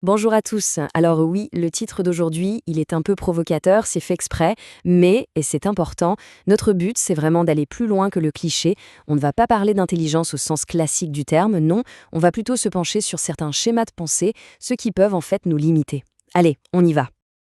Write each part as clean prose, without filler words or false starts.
Bonjour à tous. Alors oui, le titre d'aujourd'hui, il est un peu provocateur, c'est fait exprès, mais, et c'est important, notre but, c'est vraiment d'aller plus loin que le cliché. On ne va pas parler d'intelligence au sens classique du terme, non, on va plutôt se pencher sur certains schémas de pensée, ceux qui peuvent en fait nous limiter. Allez, on y va.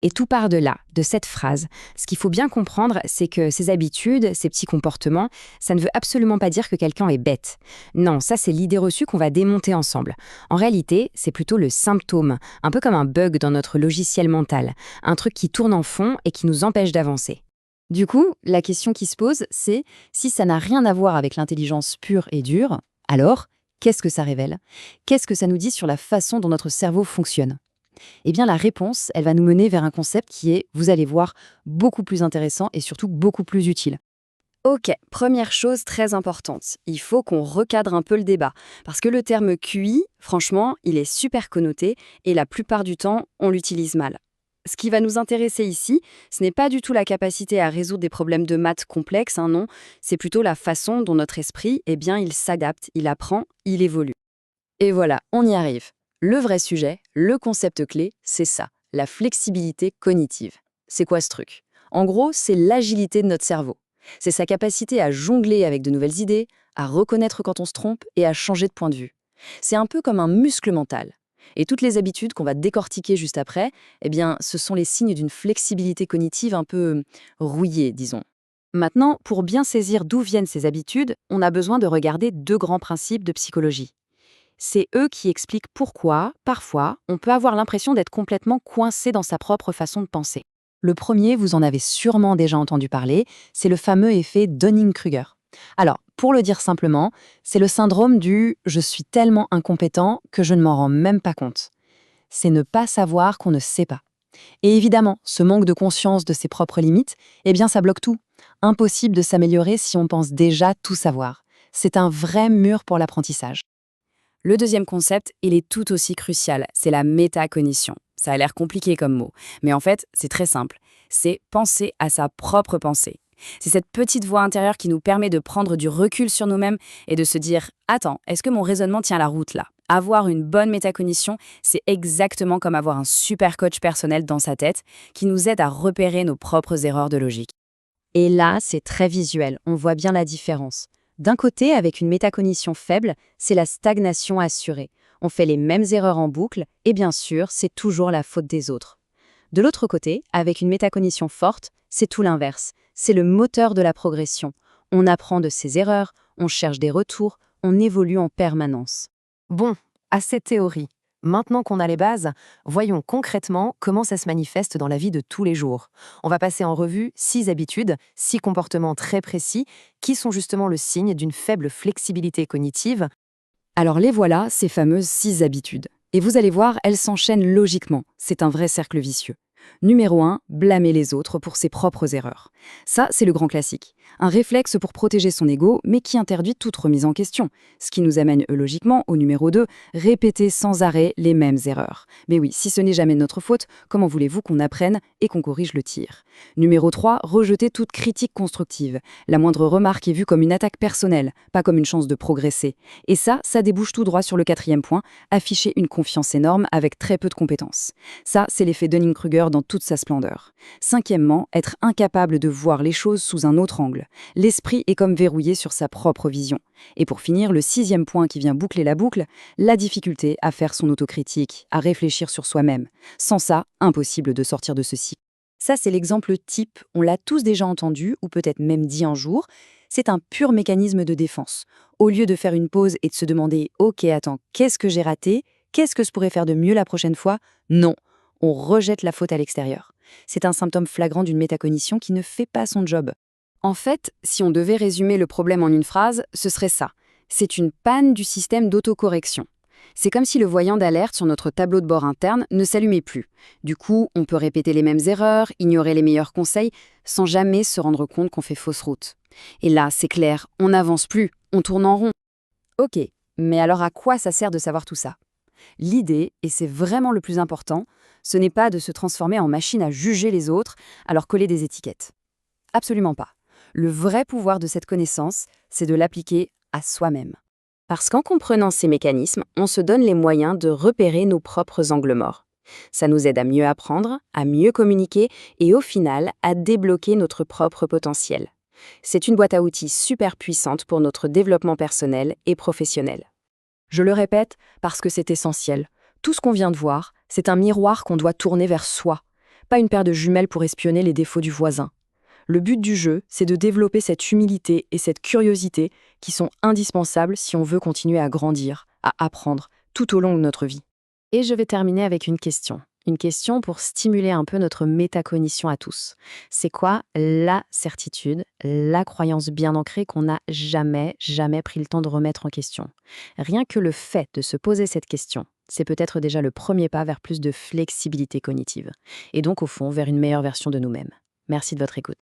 Et tout part de là, de cette phrase. Ce qu'il faut bien comprendre, c'est que ces habitudes, ces petits comportements, ça ne veut absolument pas dire que quelqu'un est bête. Non, ça c'est l'idée reçue qu'on va démonter ensemble. En réalité, c'est plutôt le symptôme, un peu comme un bug dans notre logiciel mental, un truc qui tourne en fond et qui nous empêche d'avancer. Du coup, la question qui se pose, c'est si ça n'a rien à voir avec l'intelligence pure et dure, alors qu'est-ce que ça révèle? Qu'est-ce que ça nous dit sur la façon dont notre cerveau fonctionne? Eh bien, la réponse, elle va nous mener vers un concept qui est, vous allez voir, beaucoup plus intéressant et surtout beaucoup plus utile. Ok, première chose très importante, il faut qu'on recadre un peu le débat, parce que le terme QI, franchement, il est super connoté et la plupart du temps, on l'utilise mal. Ce qui va nous intéresser ici, ce n'est pas du tout la capacité à résoudre des problèmes de maths complexes, hein, non, c'est plutôt la façon dont notre esprit, eh bien, il s'adapte, il apprend, il évolue. Et voilà, on y arrive. Le vrai sujet, le concept clé, c'est ça, la flexibilité cognitive. C'est quoi ce truc? En gros, c'est l'agilité de notre cerveau. C'est sa capacité à jongler avec de nouvelles idées, à reconnaître quand on se trompe et à changer de point de vue. C'est un peu comme un muscle mental. Et toutes les habitudes qu'on va décortiquer juste après, eh bien, ce sont les signes d'une flexibilité cognitive un peu rouillée, disons. Maintenant, pour bien saisir d'où viennent ces habitudes, on a besoin de regarder deux grands principes de psychologie. C'est eux qui expliquent pourquoi, parfois, on peut avoir l'impression d'être complètement coincé dans sa propre façon de penser. Le premier, vous en avez sûrement déjà entendu parler, c'est le fameux effet Dunning-Kruger. Alors, pour le dire simplement, c'est le syndrome du «je suis tellement incompétent que je ne m'en rends même pas compte». C'est ne pas savoir qu'on ne sait pas. Et évidemment, ce manque de conscience de ses propres limites, eh bien ça bloque tout. Impossible de s'améliorer si on pense déjà tout savoir. C'est un vrai mur pour l'apprentissage. Le deuxième concept, il est tout aussi crucial, c'est la métacognition. Ça a l'air compliqué comme mot, mais en fait, c'est très simple. C'est penser à sa propre pensée. C'est cette petite voix intérieure qui nous permet de prendre du recul sur nous-mêmes et de se dire «Attends, est-ce que mon raisonnement tient la route là?» Avoir une bonne métacognition, c'est exactement comme avoir un super coach personnel dans sa tête qui nous aide à repérer nos propres erreurs de logique. Et là, c'est très visuel, on voit bien la différence. D'un côté, avec une métacognition faible, c'est la stagnation assurée. On fait les mêmes erreurs en boucle, et bien sûr, c'est toujours la faute des autres. De l'autre côté, avec une métacognition forte, c'est tout l'inverse. C'est le moteur de la progression. On apprend de ses erreurs, on cherche des retours, on évolue en permanence. Bon, assez théorie. Maintenant qu'on a les bases, voyons concrètement comment ça se manifeste dans la vie de tous les jours. On va passer en revue 6 habitudes, 6 comportements très précis qui sont justement le signe d'une faible flexibilité cognitive. Alors les voilà, ces fameuses 6 habitudes. Et vous allez voir, elles s'enchaînent logiquement. C'est un vrai cercle vicieux. Numéro 1, blâmer les autres pour ses propres erreurs. Ça, c'est le grand classique. Un réflexe pour protéger son ego, mais qui interdit toute remise en question. Ce qui nous amène logiquement au numéro 2, répéter sans arrêt les mêmes erreurs. Mais oui, si ce n'est jamais notre faute, comment voulez-vous qu'on apprenne et qu'on corrige le tir? Numéro 3, rejeter toute critique constructive. La moindre remarque est vue comme une attaque personnelle, pas comme une chance de progresser. Et ça débouche tout droit sur le quatrième point, afficher une confiance énorme avec très peu de compétences. Ça, c'est l'effet Dunning-Kruger dans toute sa splendeur. Cinquièmement, être incapable de voir les choses sous un autre angle. L'esprit est comme verrouillé sur sa propre vision. Et pour finir, le sixième point qui vient boucler la boucle, la difficulté à faire son autocritique, à réfléchir sur soi-même. Sans ça, impossible de sortir de ce cycle. Ça, c'est l'exemple type, on l'a tous déjà entendu, ou peut-être même dit un jour, c'est un pur mécanisme de défense. Au lieu de faire une pause et de se demander « Ok, attends, qu'est-ce que j'ai raté? Qu'est-ce que je pourrais faire de mieux la prochaine fois ?» Non, on rejette la faute à l'extérieur. C'est un symptôme flagrant d'une métacognition qui ne fait pas son job. En fait, si on devait résumer le problème en une phrase, ce serait ça. C'est une panne du système d'autocorrection. C'est comme si le voyant d'alerte sur notre tableau de bord interne ne s'allumait plus. Du coup, on peut répéter les mêmes erreurs, ignorer les meilleurs conseils, sans jamais se rendre compte qu'on fait fausse route. Et là, c'est clair, on n'avance plus, on tourne en rond. Ok, mais alors à quoi ça sert de savoir tout ça? L'idée, et c'est vraiment le plus important, ce n'est pas de se transformer en machine à juger les autres, à leur coller des étiquettes. Absolument pas. Le vrai pouvoir de cette connaissance, c'est de l'appliquer à soi-même. Parce qu'en comprenant ces mécanismes, on se donne les moyens de repérer nos propres angles morts. Ça nous aide à mieux apprendre, à mieux communiquer et au final à débloquer notre propre potentiel. C'est une boîte à outils super puissante pour notre développement personnel et professionnel. Je le répète parce que c'est essentiel. Tout ce qu'on vient de voir, c'est un miroir qu'on doit tourner vers soi, pas une paire de jumelles pour espionner les défauts du voisin. Le but du jeu, c'est de développer cette humilité et cette curiosité qui sont indispensables si on veut continuer à grandir, à apprendre tout au long de notre vie. Et je vais terminer avec une question. Une question pour stimuler un peu notre métacognition à tous. C'est quoi la certitude, la croyance bien ancrée qu'on n'a jamais pris le temps de remettre en question? Rien que le fait de se poser cette question, c'est peut-être déjà le premier pas vers plus de flexibilité cognitive. Et donc, au fond, vers une meilleure version de nous-mêmes. Merci de votre écoute.